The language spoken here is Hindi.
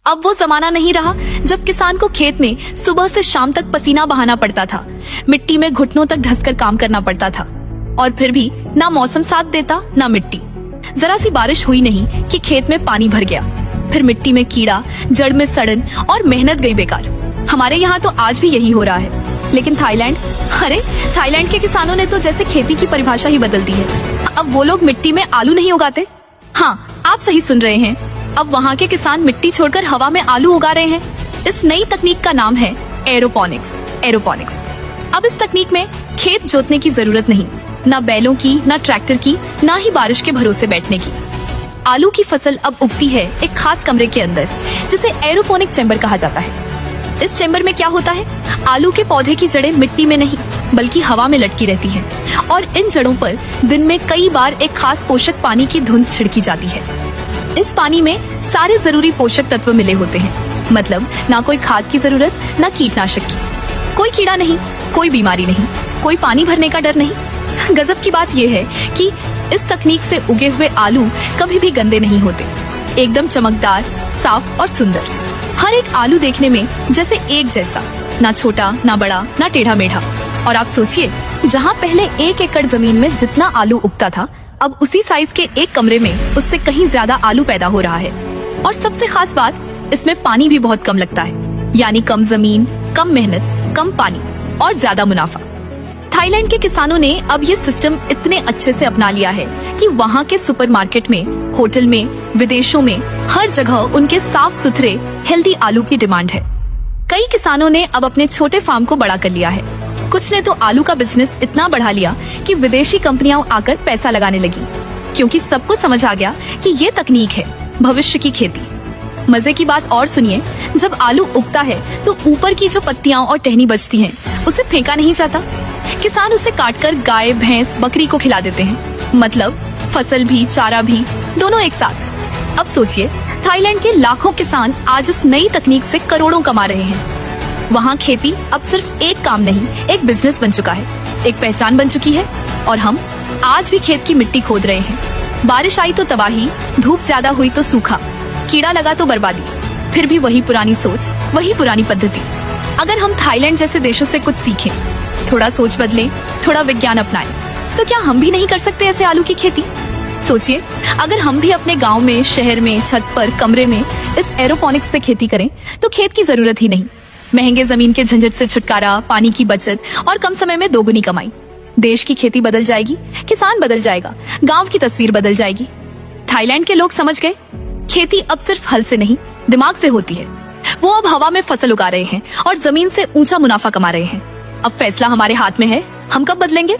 अब वो जमाना नहीं रहा जब किसान को खेत में सुबह से शाम तक पसीना बहाना पड़ता था, मिट्टी में घुटनों तक धंसकर काम करना पड़ता था, और फिर भी ना मौसम साथ देता ना मिट्टी। जरा सी बारिश हुई नहीं कि खेत में पानी भर गया, फिर मिट्टी में कीड़ा, जड़ में सड़न और मेहनत गई बेकार। हमारे यहाँ तो आज भी यही हो रहा है, लेकिन थाईलैंड के किसानों ने तो जैसे खेती की परिभाषा ही बदल दी है। अब वो लोग मिट्टी में आलू नहीं उगाते। हाँ, आप सही सुन रहे हैं, अब वहाँ के किसान मिट्टी छोड़कर हवा में आलू उगा रहे हैं। इस नई तकनीक का नाम है एरोपोनिक्स। अब इस तकनीक में खेत जोतने की जरूरत नहीं, ना बैलों की, ना ट्रैक्टर की, ना ही बारिश के भरोसे बैठने की। आलू की फसल अब उगती है एक खास कमरे के अंदर, जिसे एरोपोनिक चैम्बर कहा जाता है। इस चैम्बर में क्या होता है, आलू के पौधे की जड़ें मिट्टी में नहीं बल्कि हवा में लटकी रहती हैं, और इन जड़ों पर दिन में कई बार एक खास पोषक पानी की धुंध छिड़की जाती है। इस पानी में सारे जरूरी पोषक तत्व मिले होते हैं, मतलब ना कोई खाद की जरूरत, ना कीटनाशक की, कोई कीड़ा नहीं, कोई बीमारी नहीं, कोई पानी भरने का डर नहीं। गजब की बात यह है कि इस तकनीक से उगे हुए आलू कभी भी गंदे नहीं होते, एकदम चमकदार, साफ और सुंदर। हर एक आलू देखने में जैसे एक जैसा, ना छोटा, ना बड़ा, ना टेढ़ा मेढ़ा। और आप सोचिए, जहाँ पहले 1 एकड़ जमीन में जितना आलू उगता था, अब उसी साइज के एक कमरे में उससे कहीं ज्यादा आलू पैदा हो रहा है। और सबसे खास बात, इसमें पानी भी बहुत कम लगता है, यानी कम जमीन, कम मेहनत, कम पानी और ज्यादा मुनाफा। थाईलैंड के किसानों ने अब ये सिस्टम इतने अच्छे से अपना लिया है कि वहाँ के सुपरमार्केट में, होटल में, विदेशों में हर जगह उनके साफ सुथरे हेल्दी आलू की डिमांड है। कई किसानों ने अब अपने छोटे फार्म को बड़ा कर लिया है। कुछ ने तो आलू का बिजनेस इतना बढ़ा लिया कि विदेशी कंपनियां आकर पैसा लगाने लगी, क्योंकि सबको समझ आ गया कि ये तकनीक है भविष्य की खेती। मजे की बात और सुनिए, जब आलू उगता है तो ऊपर की जो पत्तियां और टहनी बचती हैं, उसे फेंका नहीं जाता। किसान उसे काटकर गाय, भैंस, बकरी को खिला देते हैं, मतलब फसल भी, चारा भी, दोनों एक साथ। अब सोचिए, थाईलैंड के लाखों किसान आज इस नई तकनीक से करोड़ों कमा रहे हैं। वहाँ खेती अब सिर्फ एक काम नहीं, एक बिजनेस बन चुका है, एक पहचान बन चुकी है। और हम आज भी खेत की मिट्टी खोद रहे हैं। बारिश आई तो तबाही, धूप ज्यादा हुई तो सूखा, कीड़ा लगा तो बर्बादी, फिर भी वही पुरानी सोच, वही पुरानी पद्धति। अगर हम थाईलैंड जैसे देशों से कुछ सीखें, थोड़ा सोच बदलें, थोड़ा विज्ञान अपनाएं, तो क्या हम भी नहीं कर सकते ऐसे आलू की खेती? सोचिए, अगर हम भी अपने गांव में, शहर में, छत पर, कमरे में इस एरोपोनिक्स से खेती करें, तो खेत की जरूरत ही नहीं, महंगे जमीन के झंझट से छुटकारा, पानी की बचत और कम समय में दोगुनी कमाई। देश की खेती बदल जाएगी, किसान बदल जाएगा, गांव की तस्वीर बदल जाएगी। थाईलैंड के लोग समझ गए, खेती अब सिर्फ हल से नहीं, दिमाग से होती है। वो अब हवा में फसल उगा रहे हैं और जमीन से ऊंचा मुनाफा कमा रहे हैं। अब फैसला हमारे हाथ में है, हम कब बदलेंगे।